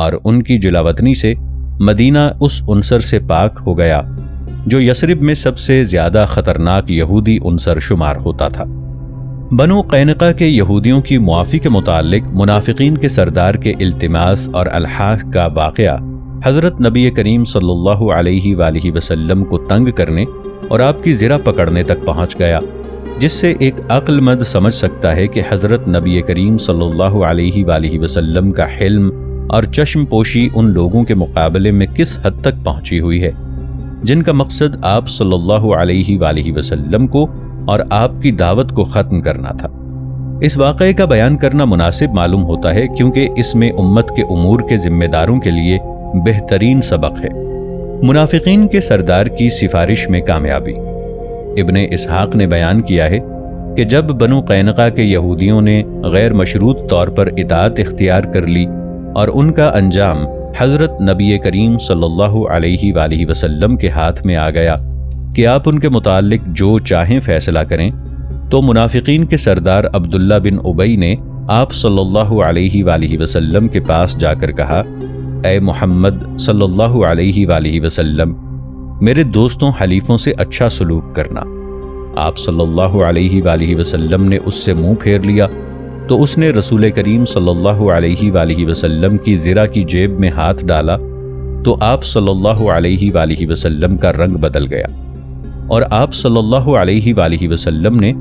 اور ان کی جلاوطنی سے مدینہ اس عنصر سے پاک ہو گیا جو یثرب میں سب سے زیادہ خطرناک یہودی عنصر شمار ہوتا تھا۔ بنو قینقاع کے یہودیوں کی معافی کے متعلق منافقین کے سردار کے التماس اور الحاح کا واقعہ حضرت نبی کریم صلی اللہ علیہ وآلہ وسلم کو تنگ کرنے اور آپ کی زرہ پکڑنے تک پہنچ گیا، جس سے ایک عقل مند سمجھ سکتا ہے کہ حضرت نبی کریم صلی اللہ علیہ وآلہ وسلم کا حلم اور چشم پوشی ان لوگوں کے مقابلے میں کس حد تک پہنچی ہوئی ہے جن کا مقصد آپ صلی اللہ علیہ وآلہ وسلم کو اور آپ کی دعوت کو ختم کرنا تھا۔ اس واقعے کا بیان کرنا مناسب معلوم ہوتا ہے کیونکہ اس میں امت کے امور کے ذمہ داروں کے لیے بہترین سبق ہے۔ منافقین کے سردار کی سفارش میں کامیابی۔ ابن اسحاق نے بیان کیا ہے کہ جب بنو قینقاع کے یہودیوں نے غیر مشروط طور پر اطاعت اختیار کر لی اور ان کا انجام حضرت نبی کریم صلی اللہ علیہ وآلہ وسلم کے ہاتھ میں آ گیا کہ آپ ان کے متعلق جو چاہیں فیصلہ کریں، تو منافقین کے سردار عبداللہ بن ابی نے آپ صلی اللہ علیہ وآلہ وسلم کے پاس جا کر کہا، اے محمد صلی اللہ علیہ وآلہ وسلم، میرے دوستوں حلیفوں سے اچھا سلوک کرنا۔ آپ صلی اللہ علیہ وآلہ وسلم نے اس سے منہ پھیر لیا تو اس نے رسول کریم صلی اللہ علیہ وآلہ وسلم کی زرہ کی جیب میں ہاتھ ڈالا تو آپ صلی اللہ علیہ وآلہ وسلم کا رنگ بدل گیا، اور آپ صلی اللہ علیہ وآلہ وسلم نے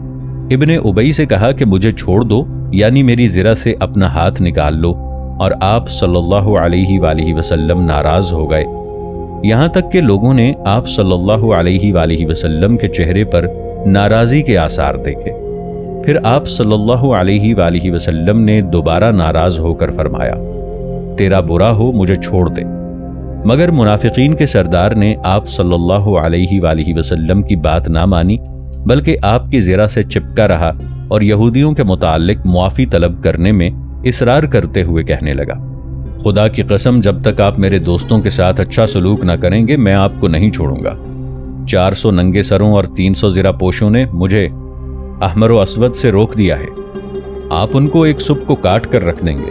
ابن ابی سے کہا کہ مجھے چھوڑ دو، یعنی میری زرہ سے اپنا ہاتھ نکال لو، اور آپ صلی اللہ علیہ وآلہ وسلم ناراض ہو گئے، یہاں تک کہ لوگوں نے آپ صلی اللہ علیہ وآلہ وسلم کے چہرے پر ناراضی کے آثار دیکھے۔ پھر آپ صلی اللہ علیہ وآلہ وسلم نے دوبارہ ناراض ہو کر فرمایا، تیرا برا ہو، مجھے چھوڑ دے۔ مگر منافقین کے سردار نے آپ صلی اللہ علیہ وآلہ وسلم کی بات نہ مانی، بلکہ آپ کی زرہ سے چپکا رہا اور یہودیوں کے متعلق معافی طلب کرنے میں اصرار کرتے ہوئے کہنے لگا، خدا کی قسم، جب تک آپ میرے دوستوں کے ساتھ اچھا سلوک نہ کریں گے میں آپ کو نہیں چھوڑوں گا۔ 400 ننگے سروں اور 300 زرہ پوشوں نے مجھے احمر و اسود سے روک دیا ہے، آپ ان کو ایک صبح کو کاٹ کر رکھ دیں گے۔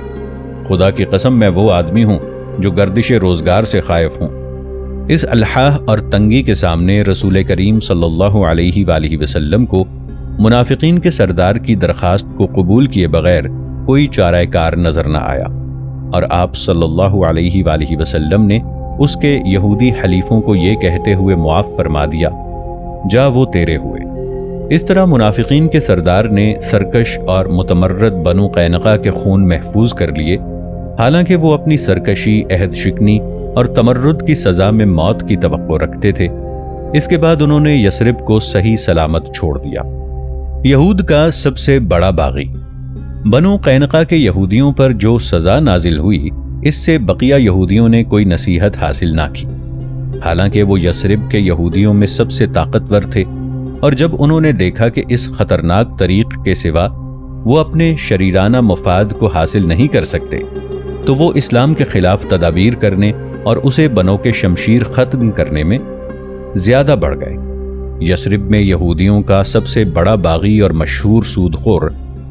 خدا کی قسم، میں وہ آدمی ہوں جو گردش روزگار سے خائف ہوں۔ اس الحاح اور تنگی کے سامنے رسول کریم صلی اللہ علیہ وآلہ وسلم کو منافقین کے سردار کی درخواست کو قبول کیے بغیر کوئی چارہ کار نظر نہ آیا، اور آپ صلی اللہ علیہ وآلہ وسلم نے اس کے یہودی حلیفوں کو یہ کہتے ہوئے معاف فرما دیا، جا وہ تیرے ہوئے۔ اس طرح منافقین کے سردار نے سرکش اور متمرد بنو قینقاع کے خون محفوظ کر لیے، حالانکہ وہ اپنی سرکشی، عہد شکنی اور تمرد کی سزا میں موت کی توقع رکھتے تھے۔ اس کے بعد انہوں نے یثرب کو صحیح سلامت چھوڑ دیا۔ یہود کا سب سے بڑا باغی۔ بنو قینقاع کے یہودیوں پر جو سزا نازل ہوئی، اس سے بقیہ یہودیوں نے کوئی نصیحت حاصل نہ کی، حالانکہ وہ یثرب کے یہودیوں میں سب سے طاقتور تھے، اور جب انہوں نے دیکھا کہ اس خطرناک طریق کے سوا وہ اپنے شریرانہ مفاد کو حاصل نہیں کر سکتے، تو وہ اسلام کے خلاف تدابیر کرنے اور اسے بنو کے شمشیر ختم کرنے میں زیادہ بڑھ گئے۔ یثرب میں یہودیوں کا سب سے بڑا باغی اور مشہور سود خور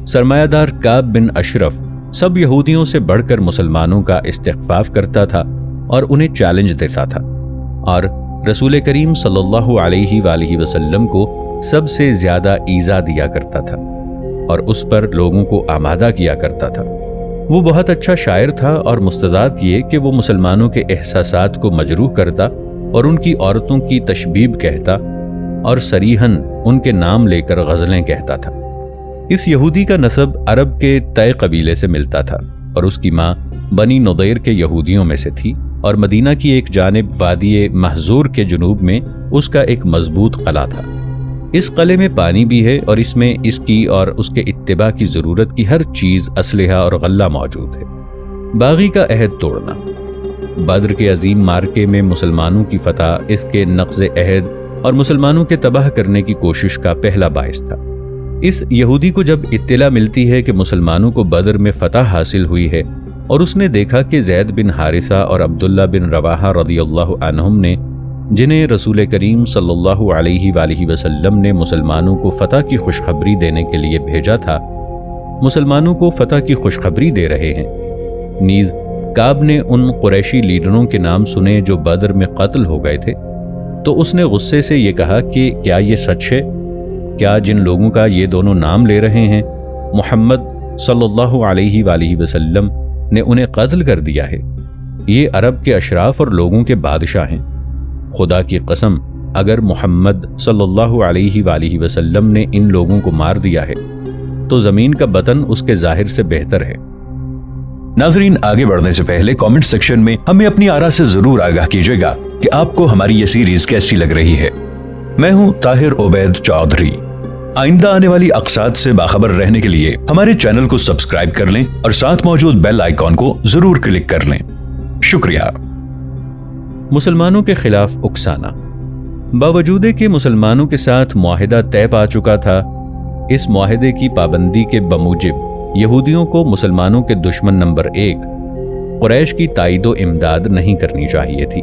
سرمایہ دار کعب بن اشرف سب یہودیوں سے بڑھ کر مسلمانوں کا استخفاف کرتا تھا اور انہیں چیلنج دیتا تھا، اور رسول کریم صلی اللہ علیہ وآلہ وسلم کو سب سے زیادہ ایذا دیا کرتا تھا اور اس پر لوگوں کو آمادہ کیا کرتا تھا۔ وہ بہت اچھا شاعر تھا، اور مستضاد یہ کہ وہ مسلمانوں کے احساسات کو مجروح کرتا اور ان کی عورتوں کی تشبیب کہتا اور صریحاً ان کے نام لے کر غزلیں کہتا تھا۔ اس یہودی کا نسب عرب کے طے قبیلے سے ملتا تھا، اور اس کی ماں بنی نضیر کے یہودیوں میں سے تھی، اور مدینہ کی ایک جانب وادی محظور کے جنوب میں اس کا ایک مضبوط قلعہ تھا۔ اس قلعے میں پانی بھی ہے، اور اس میں اس کی اور اس کے اتباع کی ضرورت کی ہر چیز، اسلحہ اور غلہ موجود ہے۔ باغی کا عہد توڑنا۔ بدر کے عظیم مارکے میں مسلمانوں کی فتح اس کے نقض عہد اور مسلمانوں کے تباہ کرنے کی کوشش کا پہلا باعث تھا۔ اس یہودی کو جب اطلاع ملتی ہے کہ مسلمانوں کو بدر میں فتح حاصل ہوئی ہے، اور اس نے دیکھا کہ زید بن حارثہ اور عبداللہ بن رواحہ رضی اللہ عنہم نے، جنہیں رسول کریم صلی اللہ علیہ وآلہ وسلم نے مسلمانوں کو فتح کی خوشخبری دینے کے لیے بھیجا تھا، مسلمانوں کو فتح کی خوشخبری دے رہے ہیں، نیز کعب نے ان قریشی لیڈروں کے نام سنے جو بدر میں قتل ہو گئے تھے تو اس نے غصے سے یہ کہا کہ کیا یہ سچ ہے؟ کیا جن لوگوں کا یہ دونوں نام لے رہے ہیں محمد صلی اللہ علیہ وآلہ وسلم نے انہیں قتل کر دیا ہے؟ یہ عرب کے اشراف اور لوگوں کے بادشاہ ہیں۔ خدا کی قسم اگر محمد صلی اللہ علیہ وآلہ وسلم نے ان لوگوں کو مار دیا ہے تو زمین کا بطن اس کے ظاہر سے بہتر ہے۔ ناظرین، آگے بڑھنے سے پہلے کامنٹ سیکشن میں ہمیں اپنی آراء سے ضرور آگاہ کیجیے گا کہ آپ کو ہماری یہ سیریز کیسی لگ رہی ہے۔ میں ہوں طاہر عبید چودھری۔ آئندہ آنے والی اقساط سے باخبر رہنے کے لیے ہمارے چینل کو سبسکرائب کر لیں اور ساتھ موجود بیل آئیکن کو ضرور کلک کر لیں۔ شکریہ۔ مسلمانوں کے خلاف اکسانا۔ باوجود کہ مسلمانوں کے ساتھ معاہدہ طے پا چکا تھا، اس معاہدے کی پابندی کے بموجب یہودیوں کو مسلمانوں کے دشمن نمبر 1 قریش کی تائید و امداد نہیں کرنی چاہیے تھی،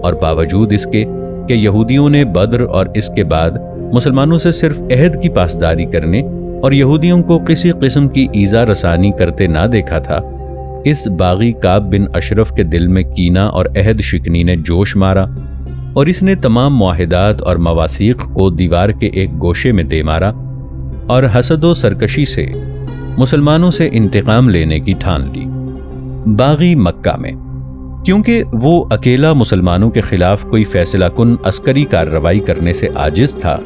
اور باوجود اس کے کہ یہودیوں نے بدر اور اس کے بعد مسلمانوں سے صرف عہد کی پاسداری کرنے اور یہودیوں کو کسی قسم کی ایذا رسانی کرتے نہ دیکھا تھا، اس باغی کعب بن اشرف کے دل میں کینہ اور عہد شکنی نے جوش مارا اور اس نے تمام معاہدات اور مواثیق کو دیوار کے ایک گوشے میں دے مارا اور حسد و سرکشی سے مسلمانوں سے انتقام لینے کی ٹھان لی۔ باغی مکہ میں، کیونکہ وہ اکیلا مسلمانوں کے خلاف کوئی فیصلہ کن عسکری کارروائی کرنے سے عاجز تھا،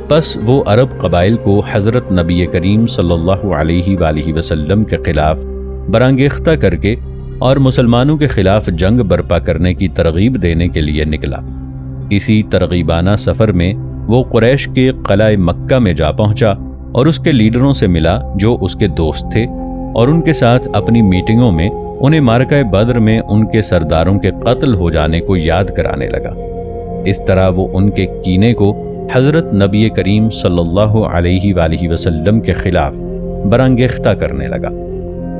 بس وہ عرب قبائل کو حضرت نبی کریم صلی اللہ علیہ وآلہ وسلم کے خلاف برانگیختہ کر کے اور مسلمانوں کے خلاف جنگ برپا کرنے کی ترغیب دینے کے لیے نکلا۔ اسی ترغیبانہ سفر میں وہ قریش کے قلعہ مکہ میں جا پہنچا اور اس کے لیڈروں سے ملا جو اس کے دوست تھے، اور ان کے ساتھ اپنی میٹنگوں میں انہیں معرکہ بدر میں ان کے سرداروں کے قتل ہو جانے کو یاد کرانے لگا۔ اس طرح وہ ان کے کینے کو حضرت نبی کریم صلی اللہ علیہ وآلہ وسلم کے خلاف برانگیختہ کرنے لگا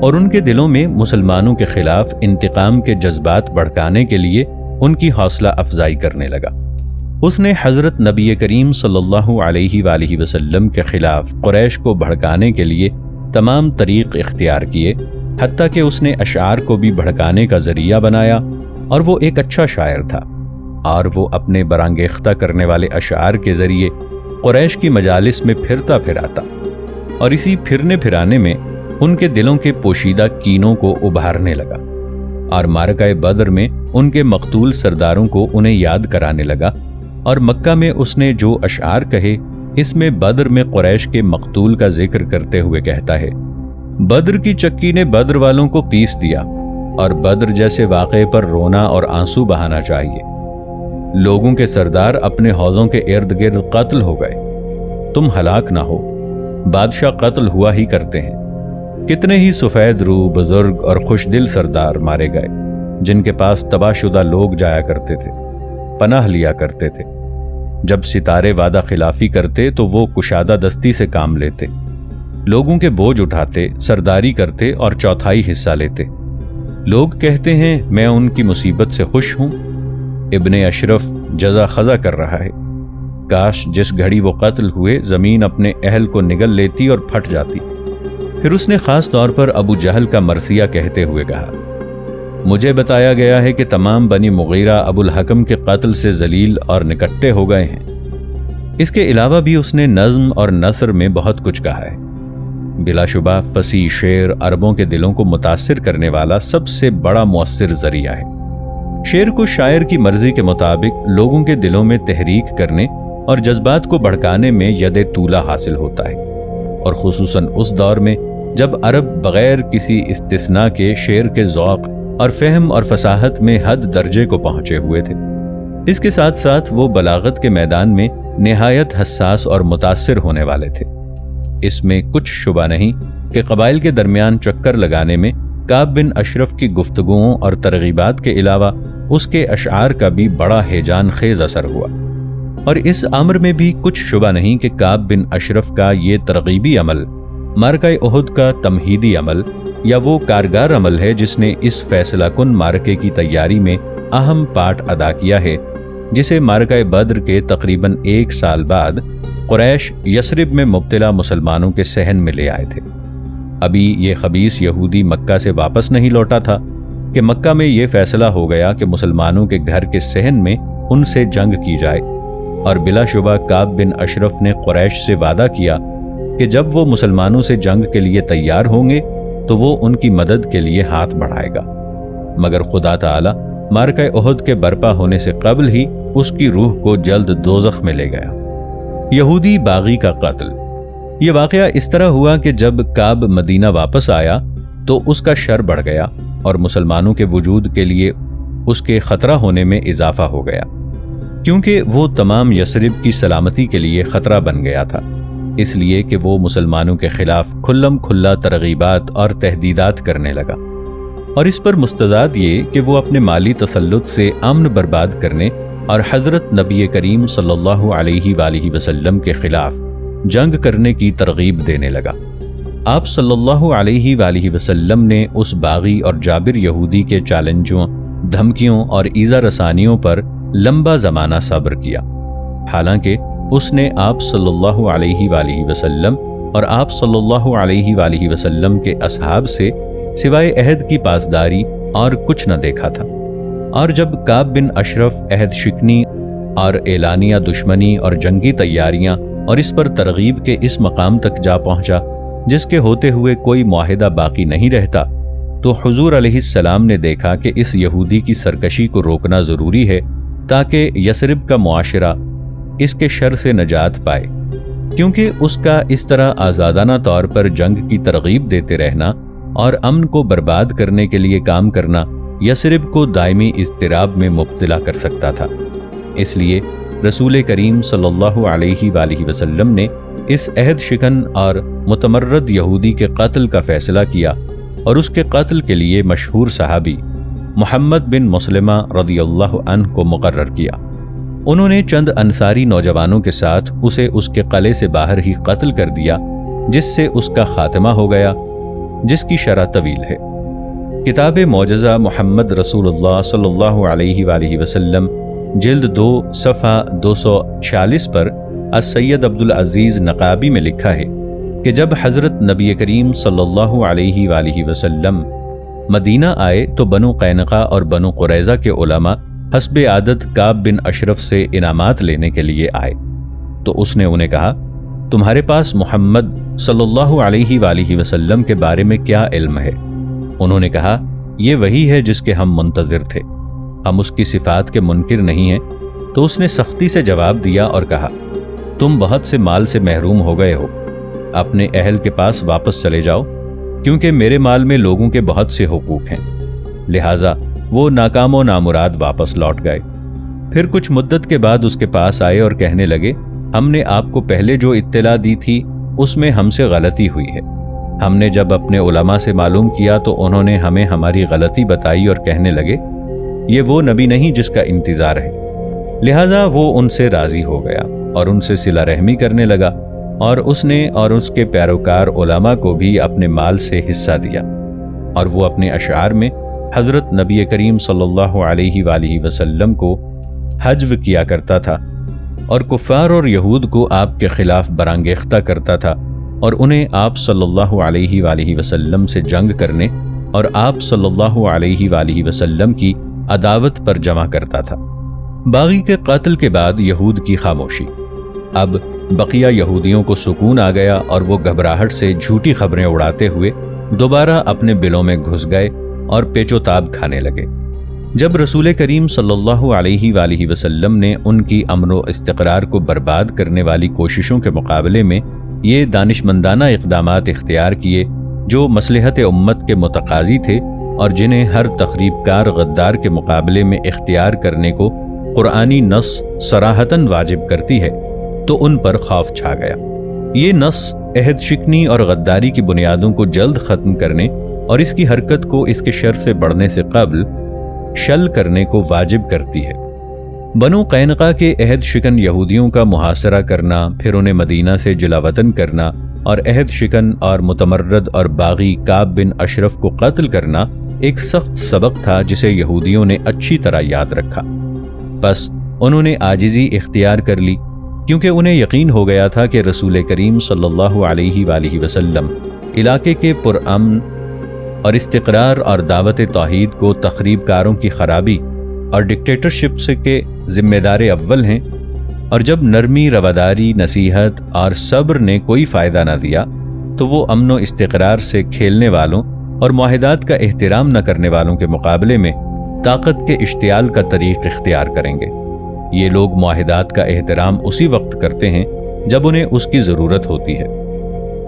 اور ان کے دلوں میں مسلمانوں کے خلاف انتقام کے جذبات بھڑکانے کے لیے ان کی حوصلہ افزائی کرنے لگا۔ اس نے حضرت نبی کریم صلی اللہ علیہ وآلہ وسلم کے خلاف قریش کو بھڑکانے کے لیے تمام طریق اختیار کیے، حتیٰ کہ اس نے اشعار کو بھی بھڑکانے کا ذریعہ بنایا، اور وہ ایک اچھا شاعر تھا، اور وہ اپنے برانگیختہ کرنے والے اشعار کے ذریعے قریش کی مجالس میں پھرتا پھراتا، اور اسی پھرنے پھرانے میں ان کے دلوں کے پوشیدہ کینوں کو ابھارنے لگا، اور معرکہ بدر میں ان کے مقتول سرداروں کو انہیں یاد کرانے لگا، اور مکہ میں اس نے جو اشعار کہے اس میں بدر میں قریش کے مقتول کا ذکر کرتے ہوئے کہتا ہے: بدر کی چکی نے بدر والوں کو پیس دیا، اور بدر جیسے واقعے پر رونا اور آنسو بہانا چاہیے۔ لوگوں کے سردار اپنے حوضوں کے ارد گرد قتل ہو گئے، تم ہلاک نہ ہو، بادشاہ قتل ہوا ہی کرتے ہیں۔ کتنے ہی سفید رو بزرگ اور خوش دل سردار مارے گئے جن کے پاس تباہ شدہ لوگ جایا کرتے تھے، پناہ لیا کرتے تھے۔ جب ستارے وعدہ خلافی کرتے تو وہ کشادہ دستی سے کام لیتے، لوگوں کے بوجھ اٹھاتے، سرداری کرتے اور چوتھائی حصہ لیتے۔ لوگ کہتے ہیں میں ان کی مصیبت سے خوش ہوں، ابن اشرف جزا خزا کر رہا ہے۔ کاش جس گھڑی وہ قتل ہوئے زمین اپنے اہل کو نگل لیتی اور پھٹ جاتی۔ پھر اس نے خاص طور پر ابو جہل کا مرثیہ کہتے ہوئے کہا: مجھے بتایا گیا ہے کہ تمام بنی مغیرہ ابو الحکم کے قتل سے ذلیل اور نکٹے ہو گئے ہیں۔ اس کے علاوہ بھی اس نے نظم اور نثر میں بہت کچھ کہا ہے۔ بلا شبہ فصیح شعر عربوں کے دلوں کو متاثر کرنے والا سب سے بڑا مؤثر ذریعہ ہے۔ شعر کو شاعر کی مرضی کے مطابق لوگوں کے دلوں میں تحریک کرنے اور جذبات کو بھڑکانے میں ید طولہ حاصل ہوتا ہے، اور خصوصاً اس دور میں جب عرب بغیر کسی استثناء کے شعر کے ذوق اور فہم اور فصاحت میں حد درجے کو پہنچے ہوئے تھے۔ اس کے ساتھ ساتھ وہ بلاغت کے میدان میں نہایت حساس اور متاثر ہونے والے تھے۔ اس میں کچھ شبہ نہیں کہ قبائل کے درمیان چکر لگانے میں کعب بن اشرف کی گفتگوؤں اور ترغیبات کے علاوہ اس کے اشعار کا بھی بڑا ہیجان خیز اثر ہوا، اور اس امر میں بھی کچھ شبہ نہیں کہ کعب بن اشرف کا یہ ترغیبی عمل معرکہ احد کا تمہیدی عمل یا وہ کارگر عمل ہے جس نے اس فیصلہ کن معرکے کی تیاری میں اہم پارٹ ادا کیا ہے، جسے معرکہ بدر کے تقریباً 1 سال بعد قریش یثرب میں مبتلا مسلمانوں کے صحن میں لے آئے تھے۔ ابھی یہ خبیث یہودی مکہ سے واپس نہیں لوٹا تھا، کہ مکہ میں یہ فیصلہ ہو گیا کہ مسلمانوں کے گھر کے صحن میں ان سے جنگ کی جائے، اور بلا شبہ کعب بن اشرف نے قریش سے وعدہ کیا کہ جب وہ مسلمانوں سے جنگ کے لیے تیار ہوں گے تو وہ ان کی مدد کے لیے ہاتھ بڑھائے گا، مگر خدا تعالی معرکہ احد کے برپا ہونے سے قبل ہی اس کی روح کو جلد دوزخ میں لے گیا۔ یہودی باغی کا قتل۔ یہ واقعہ اس طرح ہوا کہ جب کعب مدینہ واپس آیا تو اس کا شر بڑھ گیا اور مسلمانوں کے وجود کے لیے اس کے خطرہ ہونے میں اضافہ ہو گیا، کیونکہ وہ تمام یثرب کی سلامتی کے لیے خطرہ بن گیا تھا، اس لیے کہ وہ مسلمانوں کے خلاف کھلم کھلا ترغیبات اور تہدیدات کرنے لگا، اور اس پر مستضاد یہ کہ وہ اپنے مالی تسلط سے امن برباد کرنے اور حضرت نبی کریم صلی اللہ علیہ وآلہ وسلم کے خلاف جنگ کرنے کی ترغیب دینے لگا۔ آپ صلی اللہ علیہ وآلہ وسلم نے اس باغی اور جابر یہودی کے چیلنجوں، دھمکیوں اور ایذا رسانیوں پر لمبا زمانہ صبر کیا، حالانکہ اس نے آپ صلی اللہ علیہ وآلہ وسلم اور آپ صلی اللہ علیہ وآلہ وسلم کے اصحاب سے سوائے عہد کی پاسداری اور کچھ نہ دیکھا تھا، اور جب کعب بن اشرف عہد شکنی اور اعلانیہ دشمنی اور جنگی تیاریاں اور اس پر ترغیب کے اس مقام تک جا پہنچا جس کے ہوتے ہوئے کوئی معاہدہ باقی نہیں رہتا، تو حضور علیہ السلام نے دیکھا کہ اس یہودی کی سرکشی کو روکنا ضروری ہے تاکہ یثرب کا معاشرہ اس کے شر سے نجات پائے، کیونکہ اس کا اس طرح آزادانہ طور پر جنگ کی ترغیب دیتے رہنا اور امن کو برباد کرنے کے لیے کام کرنا یثرب کو دائمی اضطراب میں مبتلا کر سکتا تھا۔ اس لیے رسول کریم صلی اللہ علیہ وآلہ وسلم نے اس عہد شکن اور متمرد یہودی کے قتل کا فیصلہ کیا اور اس کے قتل کے لیے مشہور صحابی محمد بن مسلمہ رضی اللہ عنہ کو مقرر کیا۔ انہوں نے چند انصاری نوجوانوں کے ساتھ اسے اس کے قلعے سے باہر ہی قتل کر دیا، جس سے اس کا خاتمہ ہو گیا، جس کی شرح طویل ہے۔ کتاب معجزہ محمد رسول اللہ صلی اللہ علیہ وآلہ وسلم جلد 2 صفحہ 246 پر السید عبدالعزیز نقابی میں لکھا ہے کہ جب حضرت نبی کریم صلی اللہ علیہ وآلہ وسلم مدینہ آئے تو بنو قینقاع اور بنو قریظہ کے علماء حسب عادت کعب بن اشرف سے انعامات لینے کے لیے آئے، تو اس نے انہیں کہا، تمہارے پاس محمد صلی اللہ علیہ وآلہ وسلم کے بارے میں کیا علم ہے؟ انہوں نے کہا، یہ وہی ہے جس کے ہم منتظر تھے، ہم اس کی صفات کے منکر نہیں ہیں۔ تو اس نے سختی سے جواب دیا اور کہا، تم بہت سے مال سے محروم ہو گئے ہو، اپنے اہل کے پاس واپس چلے جاؤ، کیونکہ میرے مال میں لوگوں کے بہت سے حقوق ہیں۔ لہٰذا وہ ناکام و نامراد واپس لوٹ گئے۔ پھر کچھ مدت کے بعد اس کے پاس آئے اور کہنے لگے، ہم نے آپ کو پہلے جو اطلاع دی تھی اس میں ہم سے غلطی ہوئی ہے۔ ہم نے جب اپنے علماء سے معلوم کیا تو انہوں نے ہمیں ہماری غلطی بتائی اور کہنے لگے، یہ وہ نبی نہیں جس کا انتظار ہے۔ لہٰذا وہ ان سے راضی ہو گیا اور ان سے صلہ رحمی کرنے لگا، اور اس نے اور اس کے پیروکار علماء کو بھی اپنے مال سے حصہ دیا، اور وہ اپنے اشعار میں حضرت نبی کریم صلی اللہ علیہ وآلہ وسلم کو حجو کیا کرتا تھا، اور کفار اور یہود کو آپ کے خلاف برانگیختہ کرتا تھا، اور انہیں آپ صلی اللہ علیہ وآلہ وسلم سے جنگ کرنے اور آپ صلی اللہ علیہ وآلہ وسلم کی عداوت پر جمع کرتا تھا۔ باغی کے قتل کے بعد یہود کی خاموشی۔ اب بقیہ یہودیوں کو سکون آ گیا اور وہ گھبراہٹ سے جھوٹی خبریں اڑاتے ہوئے دوبارہ اپنے بلوں میں گھس گئے اور پیچ و تاب کھانے لگے۔ جب رسول کریم صلی اللہ علیہ وآلہ وسلم نے ان کی امن و استقرار کو برباد کرنے والی کوششوں کے مقابلے میں یہ دانشمندانہ اقدامات اختیار کیے جو مصلحت امت کے متقاضی تھے اور جنہیں ہر تخریب کار غدار کے مقابلے میں اختیار کرنے کو قرآنی نص صراحتاً واجب کرتی ہے، تو ان پر خوف چھا گیا۔ یہ نص عہد شکنی اور غداری کی بنیادوں کو جلد ختم کرنے اور اس کی حرکت کو اس کے شر سے بڑھنے سے قبل شل کرنے کو واجب کرتی ہے۔ بنو قینقاع کے عہد شکن یہودیوں کا محاصرہ کرنا، پھر انہیں مدینہ سے جلا وطن کرنا اور عہد شکن اور متمرد اور باغی کعب بن اشرف کو قتل کرنا ایک سخت سبق تھا جسے یہودیوں نے اچھی طرح یاد رکھا۔ بس انہوں نے عاجزی اختیار کر لی، کیونکہ انہیں یقین ہو گیا تھا کہ رسول کریم صلی اللہ علیہ وآلہ وسلم علاقے کے پرامن اور استقرار اور دعوت توحید کو تخریب کاروں کی خرابی اور ڈکٹیٹرشپ سے کے ذمہ دار اول ہیں، اور جب نرمی، رواداری، نصیحت اور صبر نے کوئی فائدہ نہ دیا تو وہ امن و استقرار سے کھیلنے والوں اور معاہدات کا احترام نہ کرنے والوں کے مقابلے میں طاقت کے اشتعال کا طریق اختیار کریں گے۔ یہ لوگ معاہدات کا احترام اسی وقت کرتے ہیں جب انہیں اس کی ضرورت ہوتی ہے۔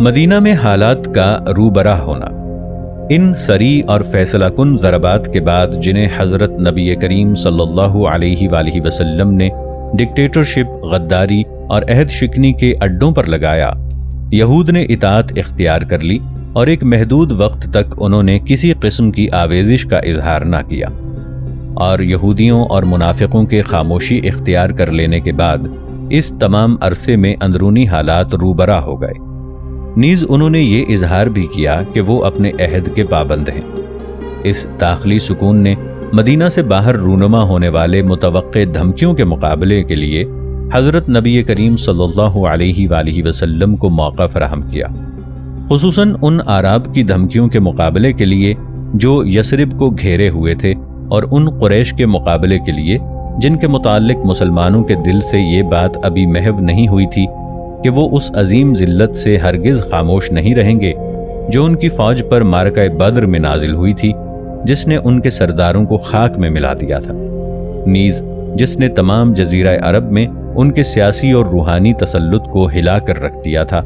مدینہ میں حالات کا روبرا ہونا۔ ان سری اور فیصلہ کن ضربات کے بعد جنہیں حضرت نبی کریم صلی اللہ علیہ وآلہ وسلم نے ڈکٹیٹرشپ، غداری اور عہد شکنی کے اڈوں پر لگایا، یہود نے اطاعت اختیار کر لی اور ایک محدود وقت تک انہوں نے کسی قسم کی آویزش کا اظہار نہ کیا، اور یہودیوں اور منافقوں کے خاموشی اختیار کر لینے کے بعد اس تمام عرصے میں اندرونی حالات روبرا ہو گئے۔ نیز انہوں نے یہ اظہار بھی کیا کہ وہ اپنے عہد کے پابند ہیں۔ اس داخلی سکون نے مدینہ سے باہر رونما ہونے والے متوقع دھمکیوں کے مقابلے کے لیے حضرت نبی کریم صلی اللہ علیہ وآلہ وسلم کو موقع فراہم کیا، خصوصاً ان اعراب کی دھمکیوں کے مقابلے کے لیے جو یثرب کو گھیرے ہوئے تھے، اور ان قریش کے مقابلے کے لیے جن کے متعلق مسلمانوں کے دل سے یہ بات ابھی محو نہیں ہوئی تھی کہ وہ اس عظیم ذلت سے ہرگز خاموش نہیں رہیں گے جو ان کی فوج پر معرکہ بدر میں نازل ہوئی تھی، جس نے ان کے سرداروں کو خاک میں ملا دیا تھا، نیز جس نے تمام جزیرہ عرب میں ان کے سیاسی اور روحانی تسلط کو ہلا کر رکھ دیا تھا،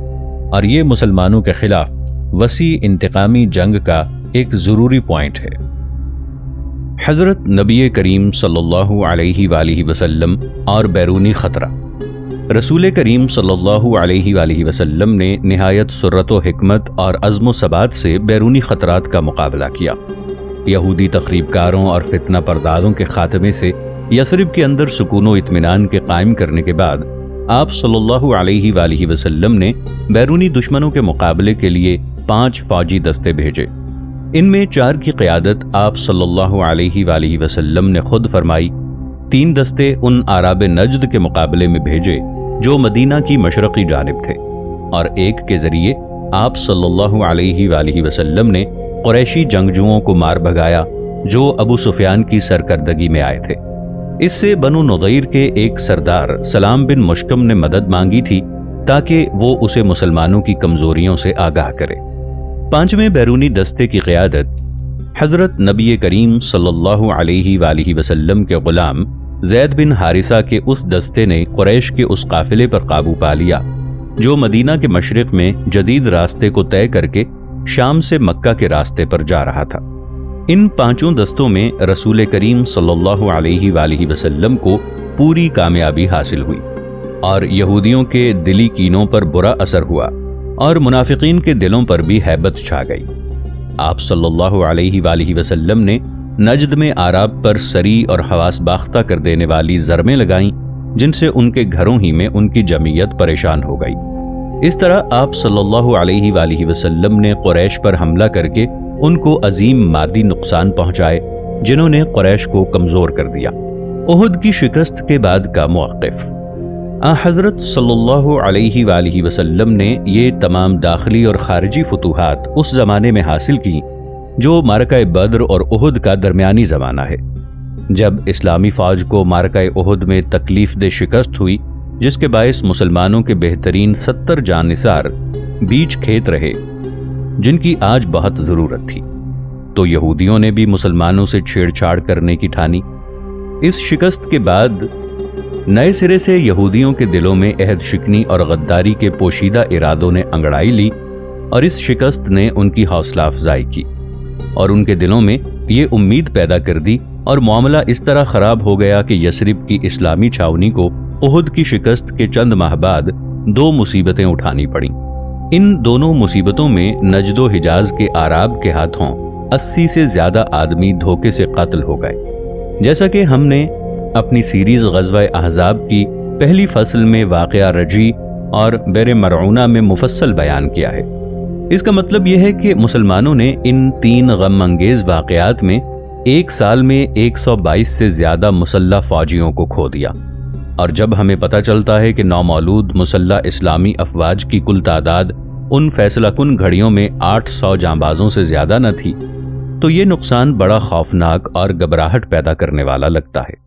اور یہ مسلمانوں کے خلاف وسیع انتقامی جنگ کا ایک ضروری پوائنٹ ہے۔ حضرت نبی کریم صلی اللہ علیہ وآلہ وسلم اور بیرونی خطرہ۔ رسول کریم صلی اللہ علیہ وآلہ وسلم نے نہایت سرت و حکمت اور عزم و ثبات سے بیرونی خطرات کا مقابلہ کیا۔ یہودی تخریب کاروں اور فتنہ پردازوں کے خاتمے سے یثرب کے اندر سکون و اطمینان کے قائم کرنے کے بعد آپ صلی اللہ علیہ وآلہ وسلم نے بیرونی دشمنوں کے مقابلے کے لیے 5 فوجی دستے بھیجے۔ ان میں 4 کی قیادت آپ صلی اللہ علیہ وآلہ وسلم نے خود فرمائی، 3 دستے ان اعراب نجد کے مقابلے میں بھیجے جو مدینہ کی مشرقی جانب تھے، اور ایک کے ذریعے آپ صلی اللہ علیہ وآلہ وسلم نے قریشی جنگجوؤں کو مار بھگایا جو ابو سفیان کی سرکردگی میں آئے تھے۔ اس سے بنو نضیر کے ایک سردار سلام بن مشکم نے مدد مانگی تھی تاکہ وہ اسے مسلمانوں کی کمزوریوں سے آگاہ کرے۔ 5ویں بیرونی دستے کی قیادت حضرت نبی کریم صلی اللہ علیہ وآلہ وسلم کے غلام زید بن حارثہ کے اس دستے نے قریش کے اس قافلے پر قابو پا لیا جو مدینہ کے مشرق میں جدید راستے کو طے کر کے شام سے مکہ کے راستے پر جا رہا تھا۔ ان 5 دستوں میں رسول کریم صلی اللہ علیہ وآلہ وسلم کو پوری کامیابی حاصل ہوئی، اور یہودیوں کے دلی کینوں پر برا اثر ہوا اور منافقین کے دلوں پر بھی ہیبت چھا گئی۔ آپ صلی اللہ علیہ وآلہ وسلم نے نجد میں اعراب پر سری اور حواس باختہ کر دینے والی ضربیں لگائیں جن سے ان کے گھروں ہی میں ان کی جمعیت پریشان ہو گئی۔ اس طرح آپ صلی اللہ علیہ وآلہ وسلم نے قریش پر حملہ کر کے ان کو عظیم مادی نقصان پہنچائے جنہوں نے قریش کو کمزور کر دیا۔ احد کی شکست کے بعد کا موقف۔ حضرت صلی اللہ علیہ وآلہ وسلم نے یہ تمام داخلی اور خارجی فتوحات اس زمانے میں حاصل کی جو معرکہ بدر اور احد کا درمیانی زمانہ ہے، جب اسلامی فوج کو معرکہ احد میں تکلیف دہ شکست ہوئی جس کے باعث مسلمانوں کے بہترین 70 جانثار بیچ کھیت رہے جن کی آج بہت ضرورت تھی، تو یہودیوں نے بھی مسلمانوں سے چھیڑ چھاڑ کرنے کی ٹھانی۔ اس شکست کے بعد نئے سرے سے یہودیوں کے دلوں میں عہد شکنی اور غداری کے پوشیدہ ارادوں نے انگڑائی لی، اور اس شکست نے ان کی حوصلہ افزائی کی اور ان کے دلوں میں یہ امید پیدا کر دی، اور معاملہ اس طرح خراب ہو گیا کہ یثرب کی اسلامی چھاونی کو احد کی شکست کے چند ماہ بعد 2 مصیبتیں اٹھانی پڑیں۔ ان دونوں مصیبتوں میں نجد و حجاز کے اعراب کے ہاتھوں 80 سے زیادہ آدمی دھوکے سے قتل ہو گئے، جیسا کہ ہم نے اپنی سیریز غزوہ احزاب کی پہلی فصل میں واقعہ رجی اور بیر مرعونہ میں مفصل بیان کیا ہے۔ اس کا مطلب یہ ہے کہ مسلمانوں نے ان 3 غم انگیز واقعات میں ایک سال میں 122 سے زیادہ مسلح فوجیوں کو کھو دیا، اور جب ہمیں پتہ چلتا ہے کہ نومولود مسلح اسلامی افواج کی کل تعداد ان فیصلہ کن گھڑیوں میں 800 جانبازوں سے زیادہ نہ تھی تو یہ نقصان بڑا خوفناک اور گھبراہٹ پیدا کرنے والا لگتا ہے۔